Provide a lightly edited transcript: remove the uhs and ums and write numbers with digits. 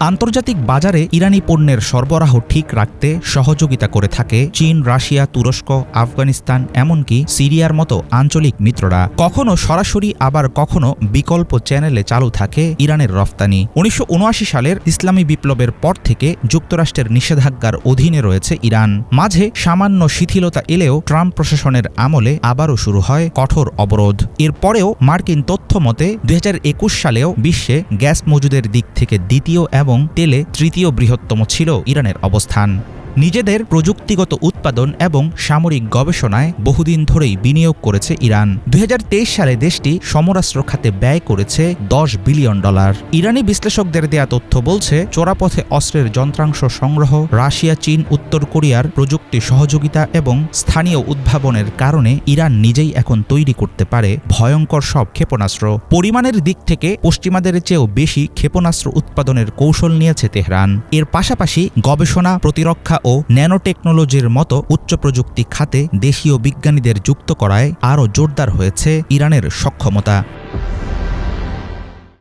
আন্তর্জাতিক বাজারে ইরানি পণ্যের সরবরাহ ঠিক রাখতে সহযোগিতা করে থাকে চীন, রাশিয়া, তুরস্ক, আফগানিস্তান, এমনকি সিরিয়ার মতো আঞ্চলিক মিত্ররা। কখনো সরাসরি, আবার কখনো বিকল্প চ্যানেলে চালু থাকে ইরানের রফতানি। ১৯৭৯ সালের ইসলামী বিপ্লবের পর থেকে যুক্তরাষ্ট্রের নিষেধাজ্ঞার অধীনে রয়েছে ইরান। মাঝে সামান্য শিথিলতা এলেও ট্রাম্প প্রশাসনের আমলে আবারও শুরু হয় কঠোর অবরোধ। এরপরেও মার্কিন তথ্য মতে ২০২১ সালেও বিশ্বে গ্যাস মজুদের দিক থেকে দ্বিতীয় এবং তেলে তৃতীয় বৃহত্তম ছিল ইরানের অবস্থান। নিজেদের প্রযুক্তিগত উৎপাদন এবং সামরিক গবেষণায় বহুদিন ধরেই বিনিয়োগ করেছে ইরান। ২০২৩ সালে দেশটি সমরাস্ত্র খাতে ব্যয় করেছে $10 বিলিয়ন। ইরানি বিশ্লেষকদের দেয়া তথ্য বলছে, চোরাপথে অস্ত্রের যন্ত্রাংশ সংগ্রহ, রাশিয়া, চীন, উত্তর কোরিয়ার প্রযুক্তি সহযোগিতা এবং স্থানীয় উদ্ভাবনের কারণে ইরান নিজেই এখন তৈরি করতে পারে ভয়ঙ্কর সব ক্ষেপণাস্ত্র। পরিমাণের দিক থেকে পশ্চিমাদের চেয়েও বেশি ক্ষেপণাস্ত্র উৎপাদনের কৌশল নিয়েছে তেহরান। এর পাশাপাশি গবেষণা, প্রতিরক্ষা ও ন্যানো টেকনোলজির মতো উচ্চ প্রযুক্তি খাতে দেশীয় বিজ্ঞানীদের যুক্ত করায় আরও জোরদার হয়েছে ইরানের সক্ষমতা।